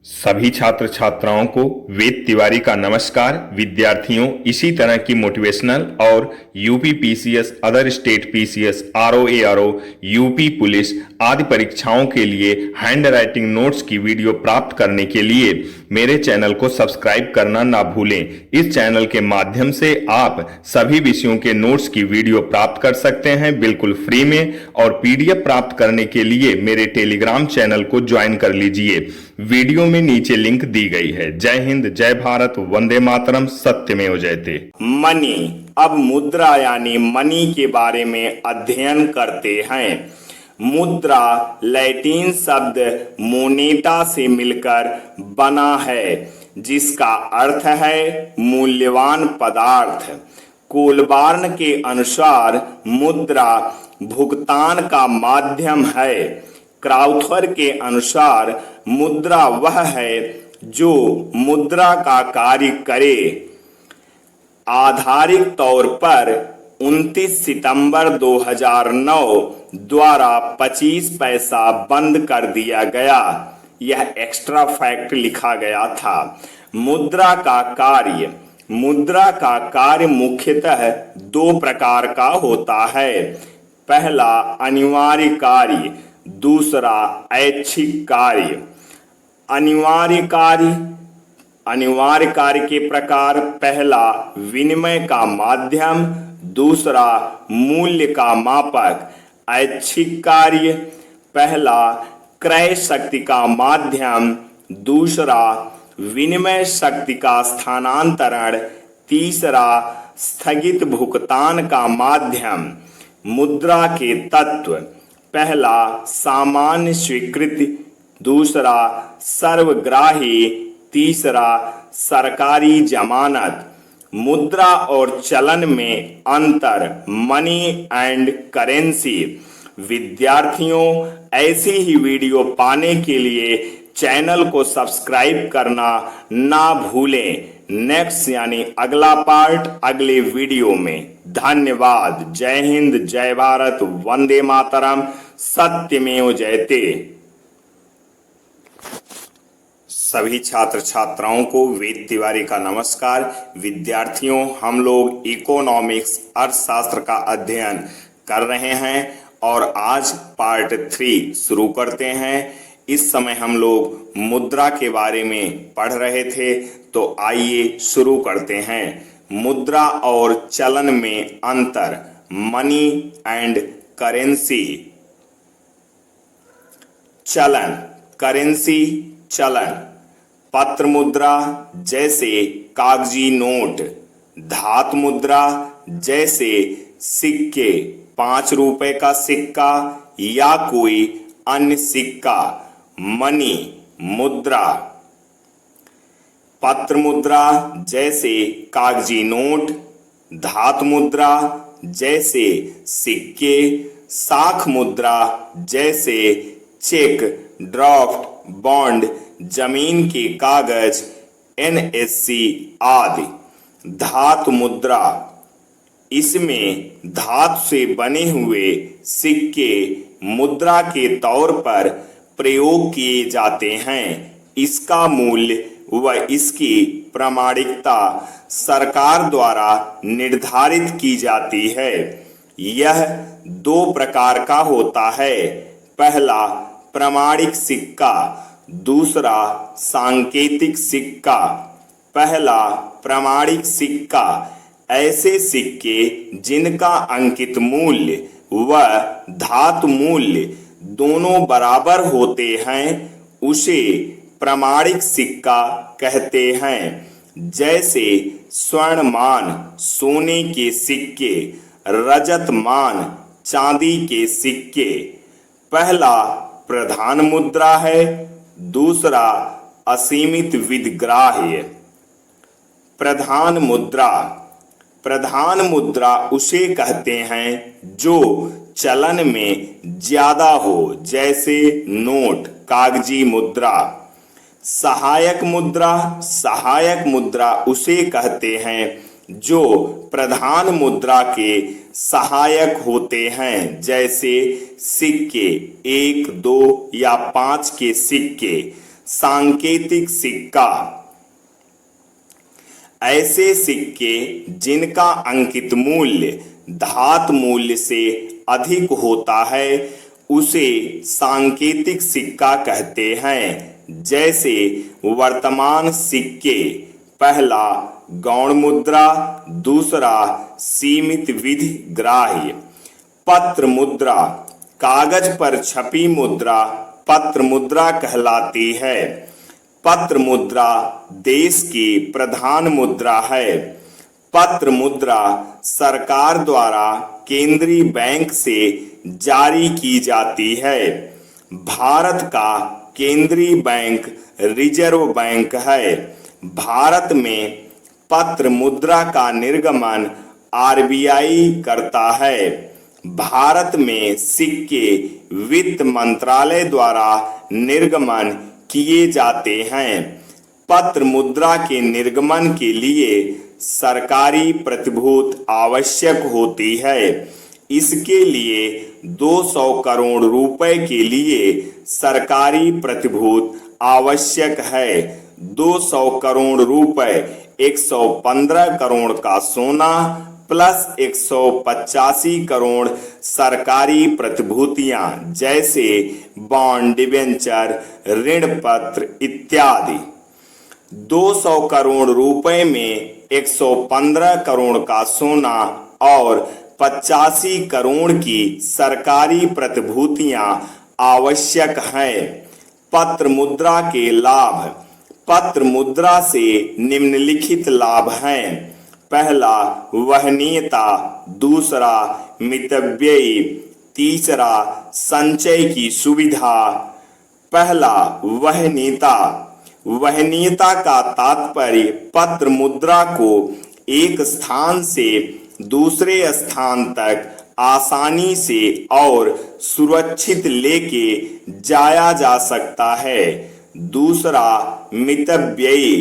सभी छात्र छात्राओं को वेद तिवारी का नमस्कार। विद्यार्थियों, इसी तरह की मोटिवेशनल और UP PCS, other state PCS, RO ARO, UP police आदि परीक्षाओं के लिए हैंड राइटिंग नोट्स की वीडियो प्राप्त करने के लिए मेरे चैनल को सब्सक्राइब करना ना भूलें। इस चैनल के माध्यम से आप सभी विषयों के नोट्स की वीडियो प्राप्त कर सकते हैं बिल्कुल फ्री में, और पीडीएफ प्राप्त करने के लिए मेरे टेलीग्राम चैनल को ज्वाइन कर लीजिए। वीडियो में नीचे लिंक दी गई है। जय हिंद, जय भारत, वंदे मातरम, सत्यमेव जयते। मनी, अब मुद्रा यानी मनी के बारे में अध्ययन करते हैं। मुद्रा लैटिन शब्द मोनेटा से मिलकर बना है, जिसका अर्थ है मूल्यवान पदार्थ। कोलबार्न के अनुसार मुद्रा भुगतान का माध्यम है। क्राउथर के अनुसार मुद्रा वह है जो मुद्रा का कार्य करे। आधारिक तौर पर 29 सितंबर 2009 द्वारा 25 पैसा बंद कर दिया गया। यह एक्स्ट्रा फैक्ट लिखा गया था। मुद्रा का कार्य, मुद्रा का कार्य मुख्यतः दो प्रकार का होता है। पहला अनिवार्य कार्य, दूसरा ऐच्छिक कार्य। अनिवार्य कार्य के प्रकार, पहला विनिमय का माध्यम, दूसरा मूल्य का मापक। ऐच्छिक कार्य, पहला क्रय शक्ति का माध्यम, दूसरा विनिमय शक्ति का स्थानांतरण, तीसरा स्थगित भुगतान का माध्यम। मुद्रा के तत्व, पहला सामान्य स्वीकृति, दूसरा सर्वग्राही, तीसरा सरकारी जमानत। मुद्रा और चलन में अंतर, मनी एंड करेंसी। विद्यार्थियों, ऐसी ही वीडियो पाने के लिए चैनल को सब्सक्राइब करना ना भूलें। नेक्स्ट यानी अगला पार्ट अगले वीडियो में। धन्यवाद। जय हिंद, जय भारत, वंदे मातरम, सत्यमेव जयते। सभी छात्र छात्राओं को वेद तिवारी का नमस्कार। विद्यार्थियों, हम लोग इकोनॉमिक्स अर्थशास्त्र का अध्ययन कर रहे हैं और आज पार्ट 3 शुरू करते हैं। इस समय हम लोग मुद्रा के बारे में पढ़ रहे थे, तो आइए शुरू करते हैं। मुद्रा और चलन में अंतर, मनी एंड करेंसी। चलन, करेंसी, चलन। पत्र मुद्रा जैसे कागजी नोट, धातु मुद्रा जैसे सिक्के, 5 रुपए का सिक्का या कोई अन्य सिक्का। मनी, मुद्रा। पत्र मुद्रा जैसे कागजी नोट, धातु मुद्रा जैसे सिक्के, साख मुद्रा जैसे चेक, ड्राफ्ट, बॉन्ड, जमीन के कागज, एनएससी आदि। धातु मुद्रा, इसमें धातु से बने हुए सिक्के मुद्रा के तौर पर प्रयोग किए जाते हैं। इसका मूल्य व इसकी प्रामाणिकता सरकार द्वारा निर्धारित की जाती है। यह 2 प्रकार का होता है। पहला प्रामाणिक सिक्का, दूसरा सांकेतिक सिक्का। पहला प्रामाणिक सिक्का ऐसे सिक्के जिनका अंकित मूल्य व धातु मूल्य दोनों बराबर होते हैं, उसे प्रामाणिक सिक्का कहते हैं। जैसे स्वर्ण मान सोने के सिक्के, रजत मान चांदी के सिक्के। पहला प्रधान मुद्रा है, दूसरा असीमित विधिग्राह्य। प्रधान मुद्रा, प्रधान मुद्रा उसे कहते हैं जो चलन में ज्यादा हो, जैसे नोट, कागजी मुद्रा। सहायक मुद्रा, सहायक मुद्रा उसे कहते हैं जो प्रधान मुद्रा के सहायक होते हैं, जैसे सिक्के 1, 2 या 5 के सिक्के। सांकेतिक सिक्का। ऐसे सिक्के जिनका अंकित मूल्य धात मूल्य से अधिक होता है उसे सांकेतिक सिक्का कहते हैं। जैसे वर्तमान सिक्के, पहला गौण मुद्रा, दूसरा सीमित विधि ग्राह्य। पत्र मुद्रा, कागज पर छपी मुद्रा पत्र मुद्रा कहलाती है। पत्र मुद्रा देश की प्रधान मुद्रा है। पत्र मुद्रा सरकार द्वारा केंद्रीय बैंक से जारी की जाती है। भारत का केंद्रीय बैंक रिजर्व बैंक है। भारत में पत्र मुद्रा का निर्गमन आरबीआई करता है। भारत में सिक्के वित्त मंत्रालय द्वारा निर्गमन किए जाते हैं। पत्र मुद्रा के निर्गमन के लिए सरकारी प्रतिभूत आवश्यक होती है। इसके लिए 200 करोड़ रुपए के लिए सरकारी प्रतिभूत आवश्यक है। 200 करोड़ रुपए 115 करोड़ का सोना प्लस 185 करोड़ सरकारी प्रतिभूतियां जैसे बॉन्ड, डिबेंचर, ऋण पत्र इत्यादि। 200 करोड़ रुपए में 115 करोड़ का सोना और 85 करोड़ की सरकारी प्रतिभूतियां आवश्यक हैं। पत्र मुद्रा के लाभ। पत्र मुद्रा से निम्नलिखित लाभ हैं। पहला वहनीयता, दूसरा मितव्ययी, तीसरा संचय की सुविधा। पहला वहनीयता। वहनीयता का तात्पर्य पत्र मुद्रा को एक स्थान से दूसरे स्थान तक आसानी से और सुरक्षित लेके जाया जा सकता है। दूसरा मितव्ययी।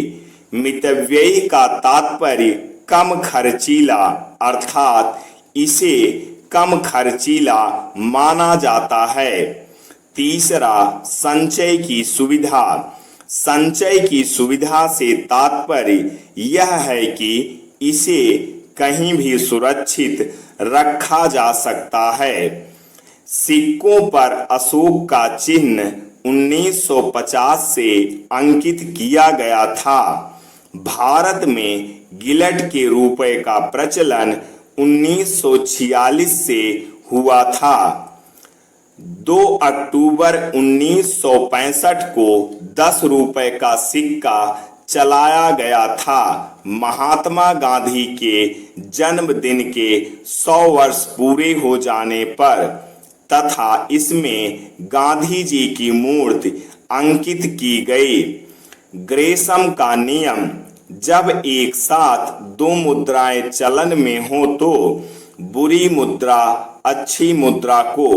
मितव्ययी का तात्पर्य कम खर्चीला अर्थात इसे कम खर्चीला माना जाता है। तीसरा संचय की सुविधा। संचय की सुविधा से तात्पर्य यह है कि इसे कहीं भी सुरक्षित रखा जा सकता है। सिक्कों पर अशोक का चिन्ह 1950 से अंकित किया गया था। भारत में गिलट के रुपए का प्रचलन 1946 से हुआ था। 2 अक्टूबर 1965 को 10 रुपए का सिक्का चलाया गया था। महात्मा गांधी के जन्मदिन के 100 वर्ष पूरे हो जाने पर तथा इसमें गांधी जी की मूर्ति अंकित की गई। ग्रेशम का नियम। जब एक साथ 2 मुद्राएं चलन में हो तो बुरी मुद्रा अच्छी मुद्रा को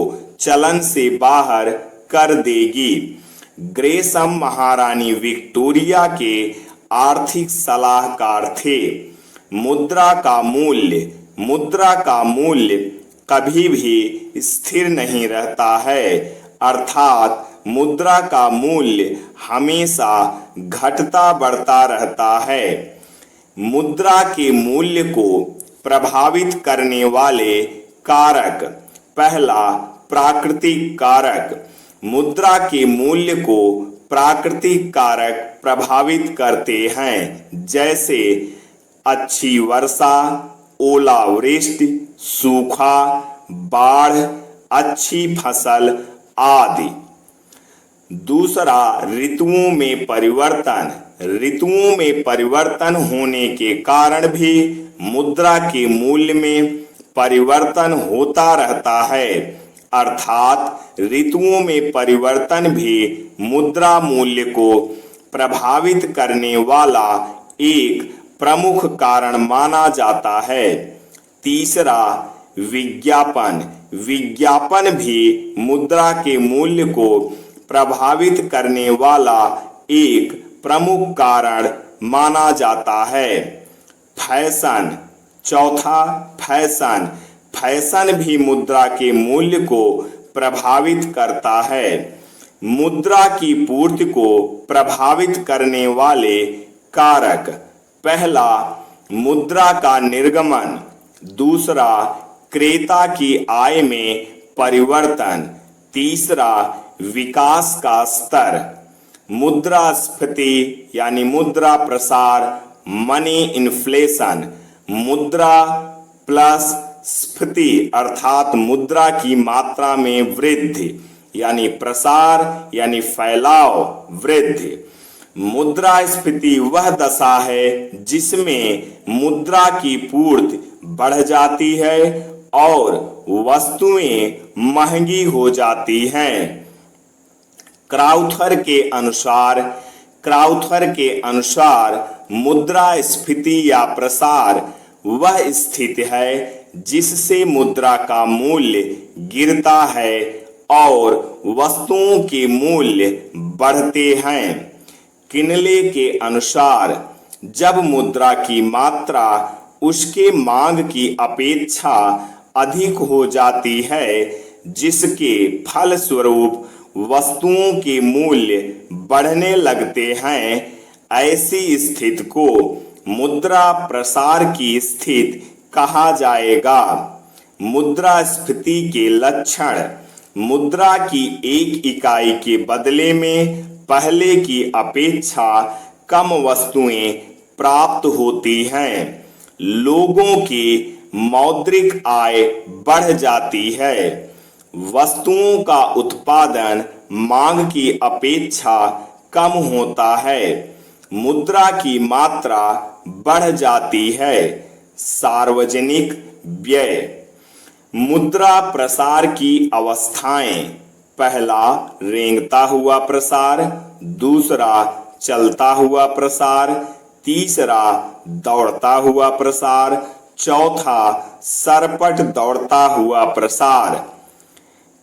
चलन से बाहर कर देगी। ग्रेशम महारानी विक्टोरिया के आर्थिक सलाहकार थे। मुद्रा का मूल्य। मुद्रा का मूल्य कभी भी स्थिर नहीं रहता है, अर्थात मुद्रा का मूल्य हमेशा घटता बढ़ता रहता है। मुद्रा के मूल्य को प्रभावित करने वाले कारक। पहला प्राकृतिक कारक। मुद्रा के मूल्य को प्राकृतिक कारक प्रभावित करते हैं, जैसे अच्छी वर्षा, ओलावृष्टि, सूखा, बाढ़, अच्छी फसल आदि। दूसरा ऋतुओं में परिवर्तन। ऋतुओं में परिवर्तन होने के कारण भी मुद्रा के मूल्य में परिवर्तन होता रहता है, अर्थात ऋतुओं में परिवर्तन भी मुद्रा मूल्य को प्रभावित करने वाला एक प्रमुख कारण माना जाता है। तीसरा विज्ञापन। विज्ञापन भी मुद्रा के मूल्य को प्रभावित करने वाला एक प्रमुख कारण माना जाता है। फैशन। चौथा फैशन। फैशन भी मुद्रा के मूल्य को प्रभावित करता है। मुद्रा की पूर्ति को प्रभावित करने वाले कारक। पहला, मुद्रा का निर्गमन। दूसरा, क्रेता की आय में परिवर्तन। तीसरा, विकास का स्तर। मुद्रास्फीति यानी मुद्रा प्रसार, मनी इन्फ्लेशन। मुद्रा प्लस स्फीति अर्थात मुद्रा की मात्रा में वृद्धि यानी प्रसार यानी फैलाव, वृद्धि। मुद्रास्फीति वह दशा है जिसमें मुद्रा की पूर्ति बढ़ जाती है और वस्तुएं महंगी हो जाती हैं। क्राउथर के अनुसार मुद्रास्फीति या प्रसार वह स्थिति है जिससे मुद्रा का मूल्य गिरता है और वस्तुओं के मूल्य बढ़ते हैं। किनले के अनुसार जब मुद्रा की मात्रा उसके मांग की अपेक्षा अधिक हो जाती है, जिसके फलस्वरूप वस्तुओं के मूल्य बढ़ने लगते हैं, ऐसी स्थिति को मुद्रा प्रसार की स्थिति कहा जाएगा। मुद्रास्फीति के लक्षण। मुद्रा की एक इकाई के बदले में पहले की अपेक्षा कम वस्तुएं प्राप्त होती हैं। लोगों की मौद्रिक आय बढ़ जाती है। वस्तुओं का उत्पादन मांग की अपेक्षा कम होता है। मुद्रा की मात्रा बढ़ जाती है। सार्वजनिक व्यय। मुद्रा प्रसार की अवस्थाएं। पहला, रेंगता हुआ प्रसार। दूसरा, चलता हुआ प्रसार। तीसरा, दौड़ता हुआ प्रसार। चौथा, सरपट दौड़ता हुआ प्रसार।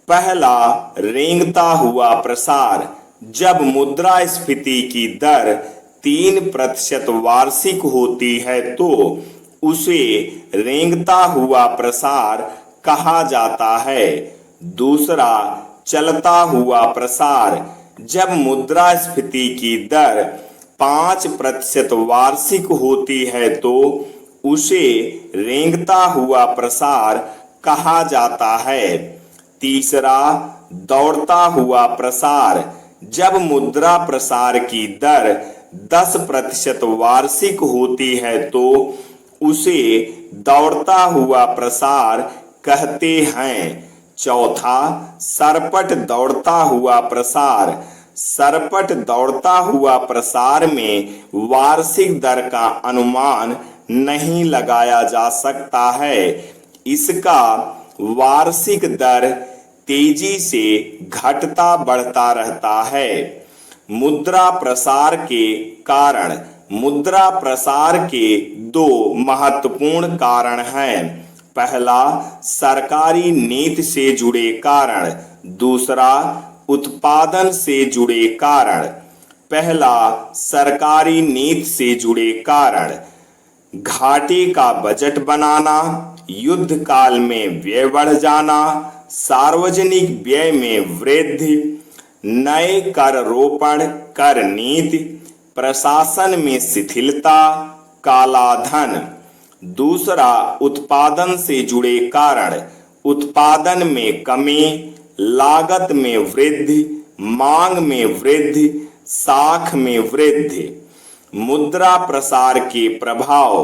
पहला, रेंगता हुआ प्रसार। जब मुद्रास्फीति की दर 3% वार्षिक होती है तो उसे रेंगता हुआ प्रसार कहा जाता है। दूसरा, चलता हुआ प्रसार। जब मुद्रास्फीति की दर 5% वार्षिक होती है तो उसे रेंगता हुआ प्रसार कहा जाता है। तीसरा, दौड़ता हुआ प्रसार। जब मुद्रा प्रसार की दर 10% वार्षिक होती है तो उसे दौड़ता हुआ प्रसार कहते हैं। चौथा, सरपट दौड़ता हुआ प्रसार। सरपट दौड़ता हुआ प्रसार में वार्षिक दर का अनुमान नहीं लगाया जा सकता है। इसका वार्षिक दर तेजी से घटता बढ़ता रहता है। मुद्रा प्रसार के कारण। मुद्रा प्रसार के 2 महत्वपूर्ण कारण हैं। पहला, सरकारी नीति से जुड़े कारण। दूसरा, उत्पादन से जुड़े कारण। पहला, सरकारी नीति से जुड़े कारण। घाटे का बजट बनाना, युद्ध काल में व्यय बढ़ जाना, सार्वजनिक व्यय में वृद्धि, नए कर रोपण कर नीति, प्रशासन में शिथिलता, काला धन। दूसरा, उत्पादन से जुड़े कारण। उत्पादन में कमी, लागत में वृद्धि, मांग में वृद्धि, साख में वृद्धि। मुद्रा प्रसार के प्रभाव।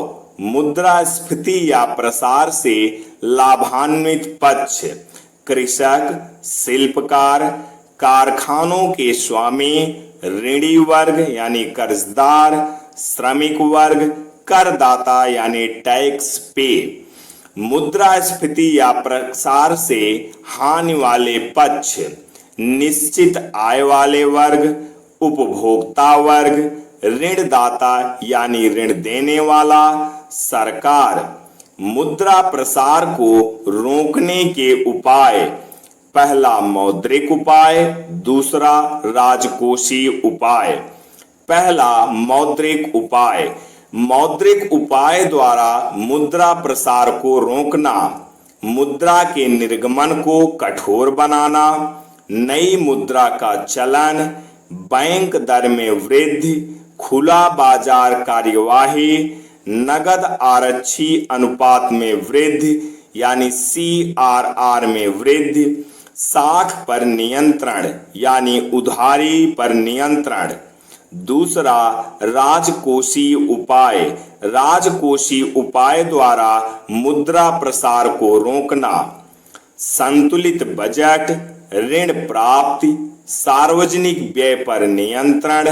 मुद्रास्फीति या प्रसार से लाभान्वित पक्ष। कृषक, शिल्पकार, कारखानों के स्वामी, ऋणी वर्ग यानी कर्जदार, श्रमिक वर्ग, करदाता यानी टैक्स पे। मुद्रास्फीति या प्रसार से हानि वाले पक्ष। निश्चित आय वाले वर्ग, उपभोक्ता वर्ग, ऋणदाता यानी ऋण देने वाला, सरकार। मुद्रा प्रसार को रोकने के उपाय। पहला, मौद्रिक उपाय। दूसरा, राजकोषीय उपाय। पहला, मौद्रिक उपाय। मौद्रिक उपाय द्वारा मुद्रा प्रसार को रोकना। मुद्रा के निर्गमन को कठोर बनाना। नई मुद्रा का चलन, बैंक दर में वृद्धि, खुला बाजार कार्यवाही, नगद आरक्षी अनुपात में वृद्धि यानी CRR में वृद्धि, साख पर नियंत्रण यानी उधारी पर नियंत्रण। दूसरा, राजकोषीय उपाय। राजकोषीय उपाय द्वारा मुद्रा प्रसार को रोकना। संतुलित बजट, ऋण प्राप्ति, सार्वजनिक व्यय पर नियंत्रण,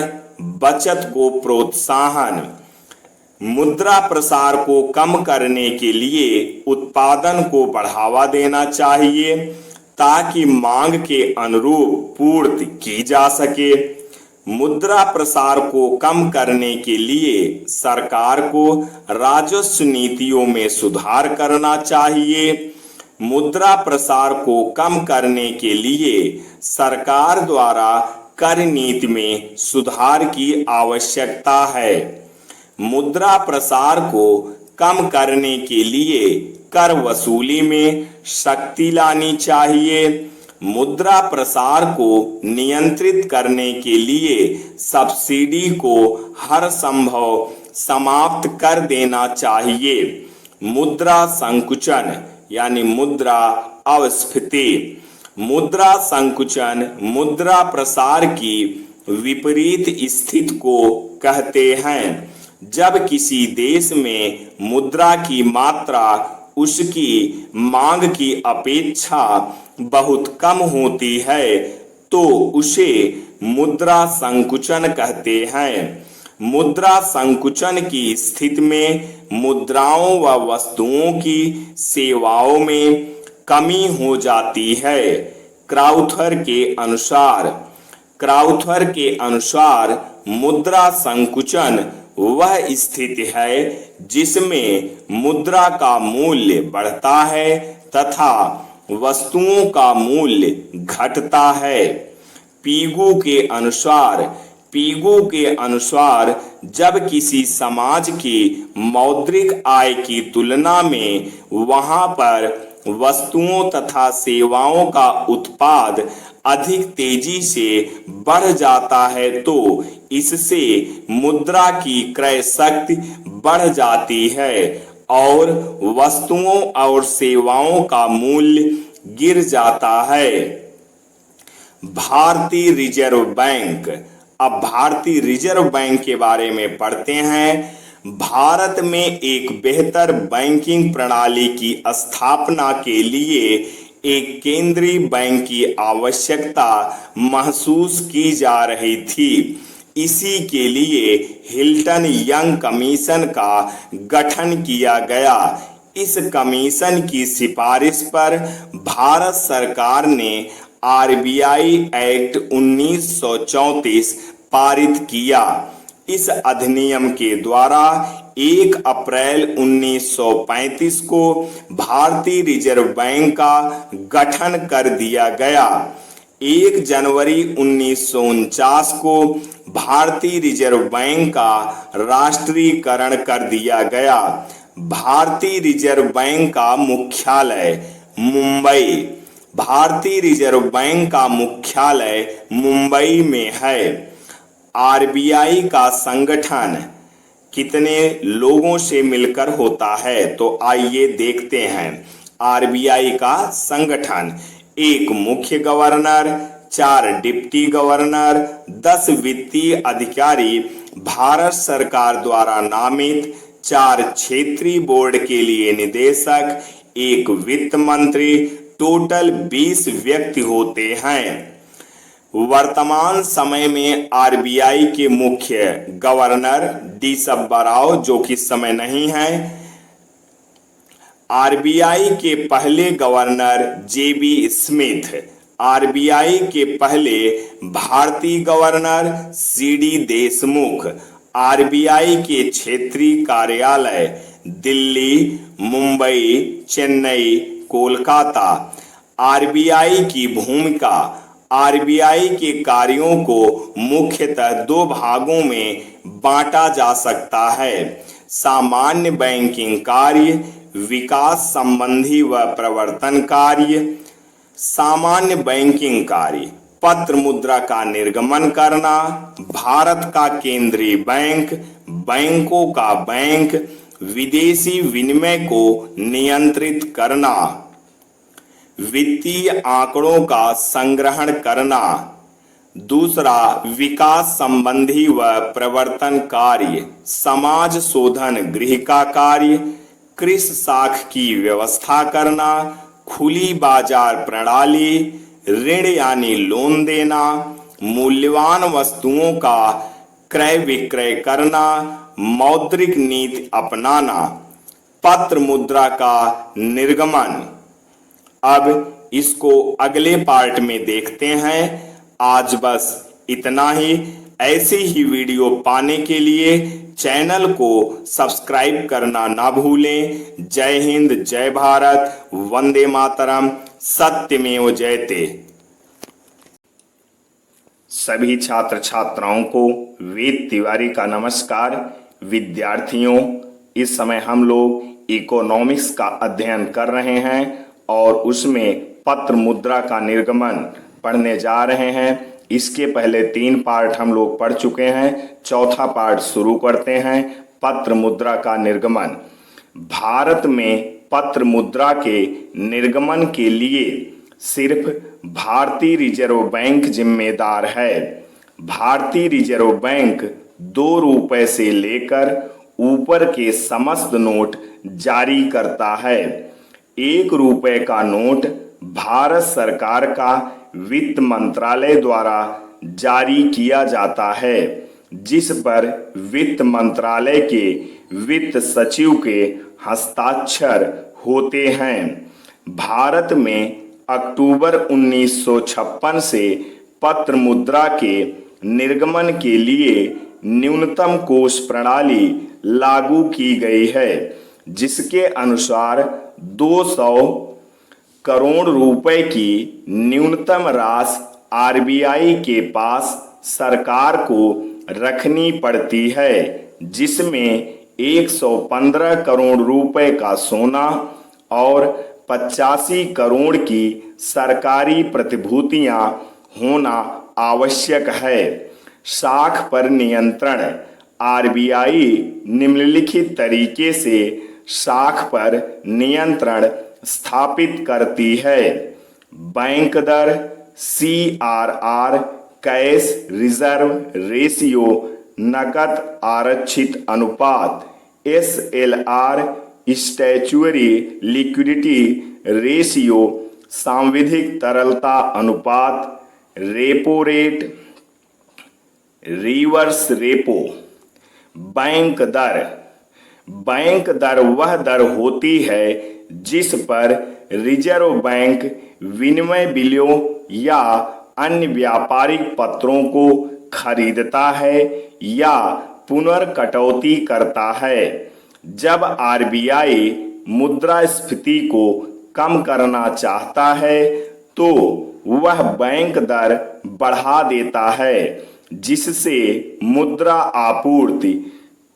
बचत को प्रोत्साहन। मुद्रा प्रसार को कम करने के लिए उत्पादन को बढ़ावा देना चाहिए ताकि मांग के अनुरूप पूर्ति की जा सके। मुद्रा प्रसार को कम करने के लिए सरकार को राजस्व नीतियों में सुधार करना चाहिए। मुद्रा प्रसार को कम करने के लिए सरकार द्वारा कर नीति में सुधार की आवश्यकता है। मुद्रा प्रसार को कम करने के लिए कर वसूली में सख्ती लानी चाहिए। मुद्रा प्रसार को नियंत्रित करने के लिए सब्सिडी को हर संभव समाप्त कर देना चाहिए। मुद्रा संकुचन यानी मुद्रा अपस्फीति। मुद्रा संकुचन मुद्रा प्रसार की विपरीत स्थिति को कहते हैं। जब किसी देश में मुद्रा की मात्रा उसकी मांग की अपेक्षा बहुत कम होती है तो उसे मुद्रा संकुचन कहते हैं। मुद्रा संकुचन की स्थिति में मुद्राओं व वस्तुओं की सेवाओं में कमी हो जाती है। क्राउथर के अनुसार मुद्रा संकुचन वह स्थिति है जिसमें मुद्रा का मूल्य बढ़ता है तथा वस्तुओं का मूल्य घटता है। पीगू के अनुसार जब किसी समाज की मौद्रिक आय की तुलना में वहां पर वस्तुओं तथा सेवाओं का उत्पाद अधिक तेजी से बढ़ जाता है तो इससे मुद्रा की क्रय शक्ति बढ़ जाती है और वस्तुओं और सेवाओं का मूल्य गिर जाता है। भारतीय रिजर्व बैंक। अब भारतीय रिजर्व बैंक के बारे में पढ़ते हैं। भारत में एक बेहतर बैंकिंग प्रणाली की स्थापना के लिए एक केंद्रीय बैंक की आवश्यकता महसूस की जा रही थी। इसी के लिए हिल्टन यंग कमीशन का गठन किया गया। इस कमीशन की सिफारिश पर भारत सरकार ने RBI एक्ट 1934 पारित किया। इस अधिनियम के द्वारा 1 अप्रैल 1935 को भारतीय रिजर्व बैंक का गठन कर दिया गया। 1 जनवरी 1949 को भारतीय रिजर्व बैंक का राष्ट्रीयकरण कर दिया गया। भारतीय रिजर्व बैंक का मुख्यालय मुंबई। भारतीय रिजर्व बैंक का मुख्यालय मुंबई में है। RBI का संगठन कितने लोगों से मिलकर होता है तो आइए देखते हैं। RBI का संगठन 1 मुख्य गवर्नर, 4 डिप्टी गवर्नर, 10 वित्तीय अधिकारी भारत सरकार द्वारा नामित, 4 क्षेत्रीय बोर्ड के लिए निदेशक, 1 वित्त मंत्री, टोटल 20 व्यक्ति होते हैं। वर्तमान समय में RBI के मुख्य गवर्नर D सब्बा राव जो कि इस समय नहीं है। RBI के पहले गवर्नर JB स्मिथ। RBI के पहले भारतीय गवर्नर CD देशमुख। RBI के क्षेत्रीय कार्यालय दिल्ली, मुंबई, चेन्नई, कोलकाता। RBI की भूमिका। RBI के कार्यों को मुख्यतः 2 भागों में बांटा जा सकता है। सामान्य बैंकिंग कार्य, विकास संबंधी व प्रवर्तन कार्य। सामान्य बैंकिंग कार्य, पत्र मुद्रा का निर्गमन करना, भारत का केंद्रीय बैंक, बैंकों का बैंक, विदेशी विनिमय को नियंत्रित करना, वित्तीय आंकड़ों का संग्रहण करना। दूसरा, विकास संबंधी व प्रवर्तन कार्य, समाज शोधन गृह का कार्य, कृषि साख की व्यवस्था करना, खुली बाजार प्रणाली, ऋण यानी लोन देना, मूल्यवान वस्तुओं का क्रय विक्रय करना, मौद्रिक नीति अपनाना। पत्र मुद्रा का निर्गमन। अब इसको अगले पार्ट में देखते हैं। आज बस इतना ही। ऐसे ही वीडियो पाने के लिए चैनल को सब्सक्राइब करना ना भूलें। जय हिंद, जय भारत, वंदे मातरम, सत्यमेव जयते। सभी छात्र छात्राओं को वेद तिवारी का नमस्कार। विद्यार्थियों, इस समय हम लोग इकोनॉमिक्स का अध्ययन कर रहे हैं और उसमें पत्र मुद्रा का निर्गमन पढ़ने जा रहे हैं। इसके पहले 3 पार्ट हम लोग पढ़ चुके हैं। चौथा पार्ट शुरू करते हैं। पत्र मुद्रा का निर्गमन। भारत में पत्र मुद्रा के निर्गमन के लिए सिर्फ भारतीय रिजर्व बैंक जिम्मेदार है। भारतीय रिजर्व बैंक 2 रुपए से लेकर ऊपर के समस्त नोट जारी करता है। 1 रुपए का नोट भारत सरकार का वित्त मंत्रालय द्वारा जारी किया जाता है, जिस पर वित्त मंत्रालय के वित्त सचिव के हस्ताक्षर होते हैं। भारत में अक्टूबर 1956 से पत्र मुद्रा के निर्गमन के लिए न्यूनतम कोष प्रणाली लागू की गई है, जिसके अनुसार 200 करोड़ रुपए की न्यूनतम राशि आरबीआई के पास सरकार को रखनी पड़ती है, जिसमें 115 करोड़ रुपए का सोना और 85 करोड़ की सरकारी प्रतिभूतियां होना आवश्यक है। साख पर नियंत्रण। आरबीआई निम्नलिखित तरीके से साख पर नियंत्रण स्थापित करती है। बैंक दर, CRR, कैश रिजर्व रेशियो, नकद आरक्षित अनुपात, SLR, स्टैच्यूअरी लिक्विडिटी रेशियो, सांविधिक तरलता अनुपात, repo rate, reverse repo. Bank दर। बैंक दर वह दर होती है जिस पर रिजर्व बैंक विनिमय बिलों या अन्य व्यापारिक पत्रों को खरीदता है या पुनर्कटौती करता है। जब आरबीआई मुद्रास्फीति को कम करना चाहता है तो वह बैंक दर बढ़ा देता है, जिससे मुद्रा आपूर्ति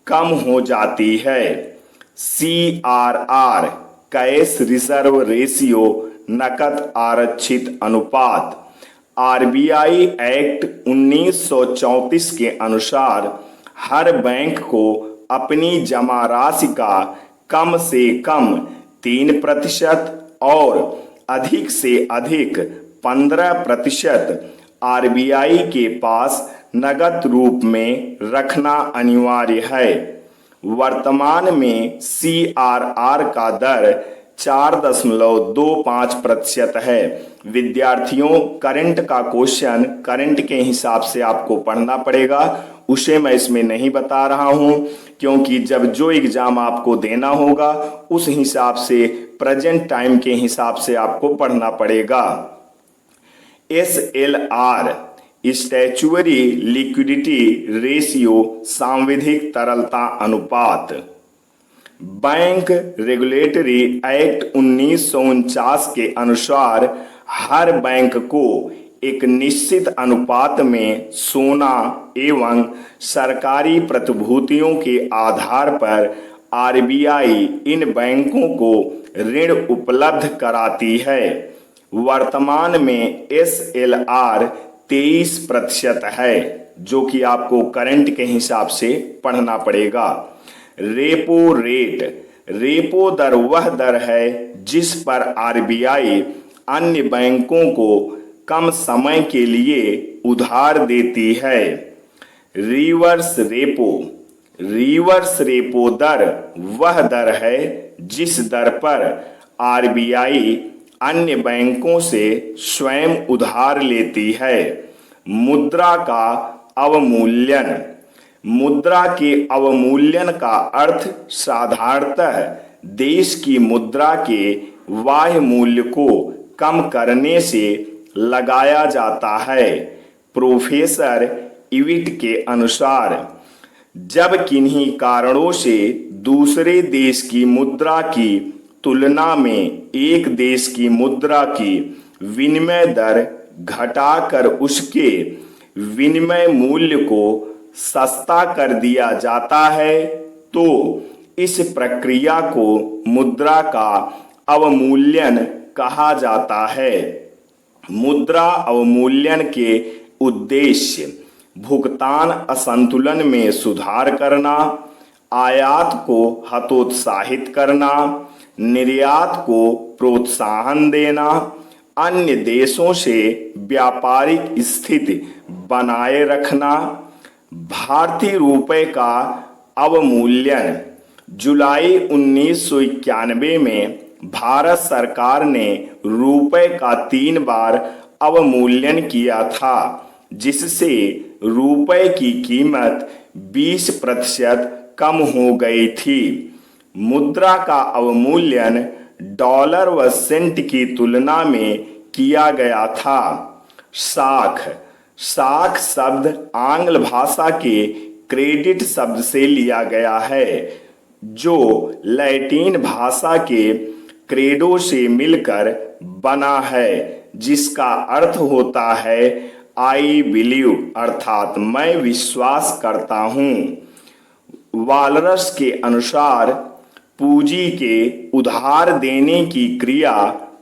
कम हो जाती है। CRR, कैश रिजर्व रेशियो, नकद आरक्षित अनुपात। आरबीआई एक्ट 1934 के अनुसार हर बैंक को अपनी जमा राशि का कम से कम 3% और अधिक से अधिक 15% आरबीआई के पास नगद रूप में रखना अनिवार्य है। वर्तमान में CRR का दर 4.25% है। विद्यार्थियों, करंट का क्वेश्चन करंट के हिसाब से आपको पढ़ना पड़ेगा, उसे मैं इसमें नहीं बता रहा हूं, क्योंकि जब जो एग्जाम आपको देना होगा उस हिसाब से प्रेजेंट टाइम के हिसाब से आपको पढ़ना पड़ेगा। SLR, स्टैच्यूअरी लिक्विडिटी रेशियो, सांविधिक तरलता अनुपात। बैंक रेगुलेटरी एक्ट 1949 के अनुसार हर बैंक को एक निश्चित अनुपात में सोना एवं सरकारी प्रतिभूतियों के आधार पर आरबीआई इन बैंकों को ऋण उपलब्ध कराती है। वर्तमान में SLR 23% है, जो कि आपको करंट के हिसाब से पढ़ना पड़ेगा। रेपो रेट, रेपो दर वह दर है जिस पर RBI अन्य बैंकों को कम समय के लिए उधार देती है। रिवर्स रेपो, रिवर्स रेपो दर वह दर है जिस दर पर RBI अन्य बैंकों से स्वयं उधार लेती है। मुद्रा का अवमूल्यन, मुद्रा के अवमूल्यन का अर्थ साधारणतः देश की मुद्रा के बाह्य मूल्य को कम करने से लगाया जाता है। प्रोफेसर इविट के अनुसार जब किन्हीं कारणों से दूसरे देश की मुद्रा की तुलना में एक देश की मुद्रा की विनिमय दर घटाकर उसके विनिमय मूल्य को सस्ता कर दिया जाता है, तो इस प्रक्रिया को मुद्रा का अवमूल्यन कहा जाता है। मुद्रा अवमूल्यन के उद्देश्य भुगतान असंतुलन में सुधार करना, आयात को हतोत्साहित करना, निर्यात को प्रोत्साहन देना, अन्य देशों से व्यापारिक स्थिति बनाए रखना। भारतीय रुपये का अवमूल्यन, जुलाई 1991 में भारत सरकार ने रुपये का 3 बार अवमूल्यन किया था, जिससे रुपये की कीमत 20% कम हो गई थी। मुद्रा का अवमूल्यन डॉलर व सेंट की तुलना में किया गया था। साख, साख शब्द आंग्ल भाषा के क्रेडिट शब्द से लिया गया है, जो लैटिन भाषा के क्रेडो से मिलकर बना है, जिसका अर्थ होता है आई बिलीव, अर्थात मैं विश्वास करता हूँ। वालरस के अनुसार पूंजी के उधार देने की क्रिया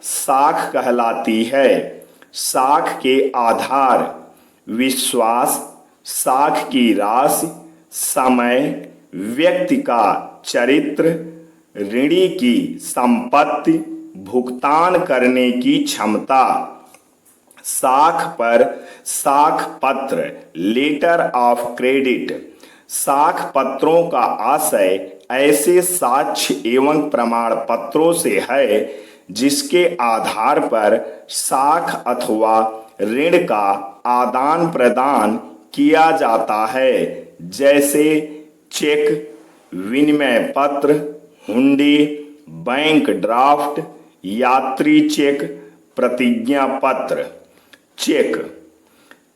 साख कहलाती है। साख के आधार विश्वास, साख की राशि, समय, व्यक्ति का चरित्र, ऋणी की संपत्ति, भुगतान करने की क्षमता। साख पर साख पत्र, लेटर ऑफ क्रेडिट, साख पत्रों का आशय ऐसे साक्ष्य एवं प्रमाण पत्रों से है जिसके आधार पर साख अथवा ऋण का आदान प्रदान किया जाता है, जैसे चेक, विनिमय पत्र, हुंडी, बैंक ड्राफ्ट, यात्री चेक, प्रतिज्ञा पत्र। चेक,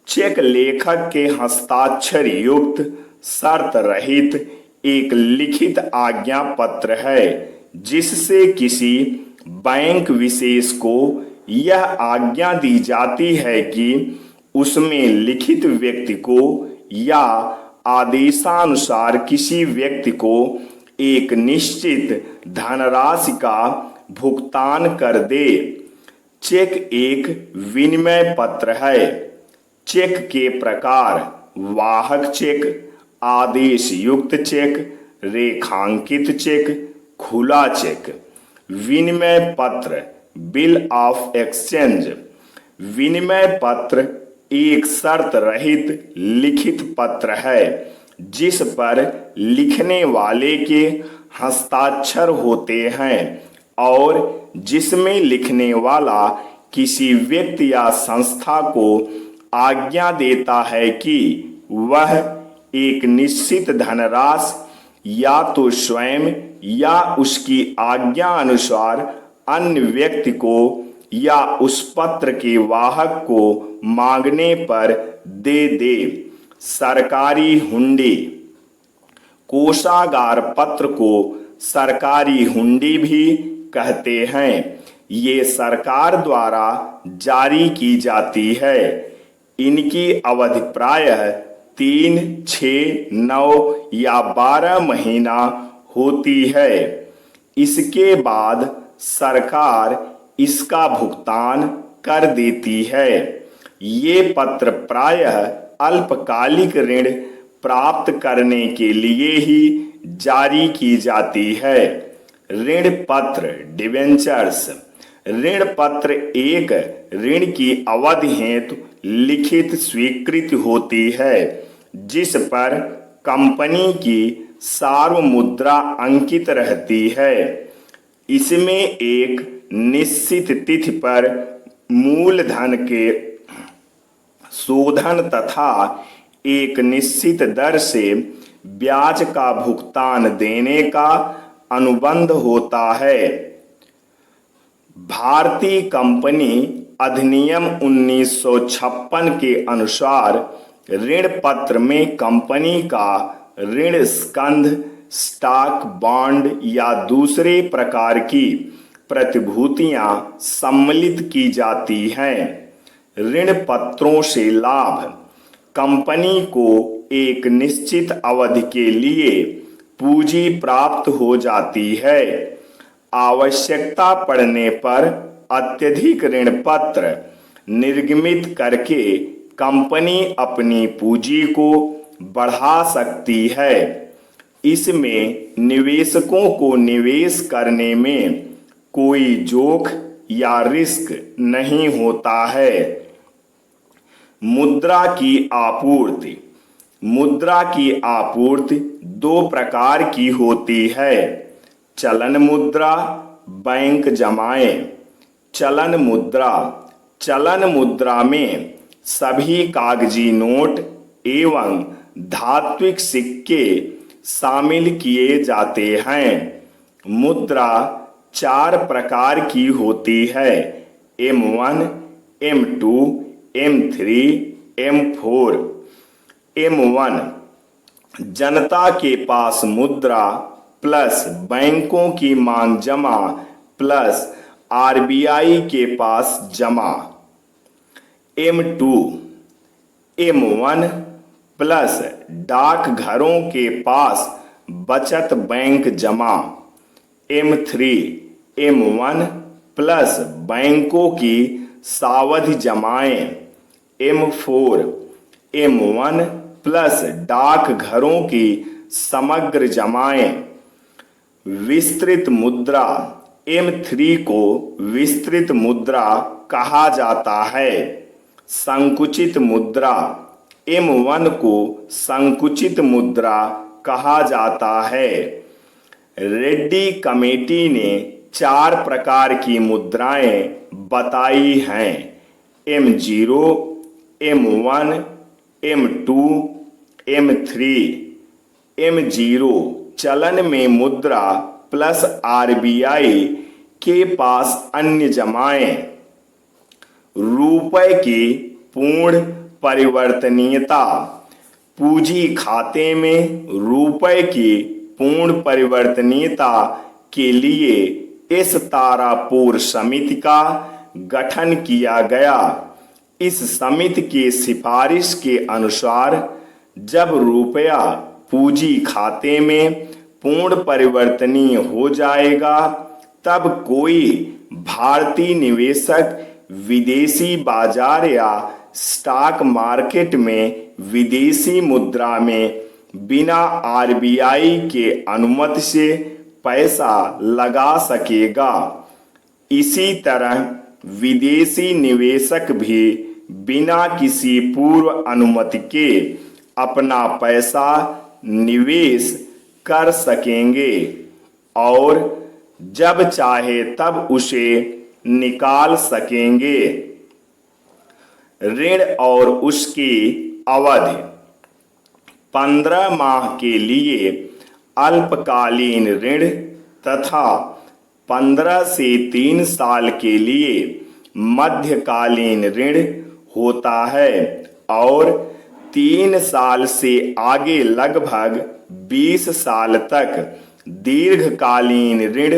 चेक लेखक के हस्ताक्षर युक्त शर्त रहित एक लिखित आज्ञा पत्र है, जिससे किसी बैंक विशेष को यह आज्ञा दी जाती है कि उसमें लिखित व्यक्ति को या आदेशानुसार किसी व्यक्ति को एक निश्चित धनराशि का भुगतान कर दे। चेक एक विनिमय पत्र है। चेक के प्रकार वाहक चेक, आदेश युक्त चेक, रेखांकित चेक, खुला चेक। विनिमय पत्र बिल ऑफ एक्सचेंज, विनिमय पत्र एक शर्त रहित लिखित पत्र है जिस पर लिखने वाले के हस्ताक्षर होते हैं और जिसमें लिखने वाला किसी व्यक्ति या संस्था को आज्ञा देता है कि वह एक निश्चित धनराशि या तो स्वयं या उसकी आज्ञा अनुसार अन्य व्यक्ति को या उस पत्र के वाहक को मांगने पर दे दे। सरकारी हुंडी, कोषागार पत्र को सरकारी हुंडी भी कहते हैं। ये सरकार द्वारा जारी की जाती है। इनकी अवधि प्रायः 3, 6, 9 या 12 महीना होती है। इसके बाद सरकार इसका भुगतान कर देती है। ये पत्र प्रायः अल्पकालिक ऋण प्राप्त करने के लिए ही जारी की जाती है। ऋण पत्र डिबेंचर्स। ऋण पत्र एक ऋण की अवधि हेतु लिखित स्वीकृति होती है जिस पर कंपनी की सार्वमुद्रा अंकित रहती है। इसमें एक निश्चित तिथि पर मूलधन के शोधन तथा एक निश्चित दर से ब्याज का भुगतान देने का अनुबंध होता है। भारतीय कंपनी अधिनियम 1956 के अनुसार ऋण पत्र में कंपनी का ऋण स्कंध, स्टॉक, बॉन्ड या दूसरे प्रकार की प्रतिभूतियां सम्मिलित की जाती हैं। ऋण पत्रों से लाभ। कंपनी को एक निश्चित अवधि के लिए पूंजी प्राप्त हो जाती है। आवश्यकता पड़ने पर अत्यधिक ऋण पत्र निर्गमित करके कंपनी अपनी पूंजी को बढ़ा सकती है। इसमें निवेशकों को निवेश करने में कोई जोखिम या रिस्क नहीं होता है। मुद्रा की आपूर्ति। मुद्रा की आपूर्ति दो प्रकार की होती है, चलन मुद्रा, बैंक जमाएं। चलन मुद्रा। चलन मुद्रा में सभी कागजी नोट एवं धात्विक सिक्के शामिल किए जाते हैं। मुद्रा चार प्रकार की होती है, M1, M2, M3, M4। M1 जनता के पास मुद्रा प्लस बैंकों की मांग जमा प्लस RBI के पास जमा। M2 M1 प्लस डाकघरों के पास बचत बैंक जमा। M3 M1 प्लस बैंकों की सावधि जमाएं। M4 M1 प्लस डाकघरों की समग्र जमाएं। विस्तृत मुद्रा। M3 को विस्तृत मुद्रा कहा जाता है। संकुचित मुद्रा। M1 को संकुचित मुद्रा कहा जाता है। रेड्डी कमेटी ने चार प्रकार की मुद्राएं बताई हैं, M0, M1, M2, M3। M0 चलन में मुद्रा प्लस RBI के पास अन्य जमाएं। रुपए की पूर्ण परिवर्तनीयता। पूंजी खाते में रुपए की पूर्ण परिवर्तनीयता के लिए इस तारापुर समिति का गठन किया गया। इस समिति की सिफारिश के अनुसार जब रुपया पूंजी खाते में पूर्ण परिवर्तनीय हो जाएगा तब कोई भारतीय निवेशक विदेशी बाजार या स्टॉक मार्केट में विदेशी मुद्रा में बिना RBI के अनुमति से पैसा लगा सकेगा। इसी तरह विदेशी निवेशक भी बिना किसी पूर्व अनुमति के अपना पैसा निवेश कर सकेंगे और जब चाहे तब उसे निकाल सकेंगे। ऋण और उसकी अवधि। 15 माह के लिए अल्पकालीन ऋण तथा 15 से 3 साल के लिए मध्यकालीन ऋण होता है और 3 साल से आगे लगभग 20 साल तक दीर्घकालीन ऋण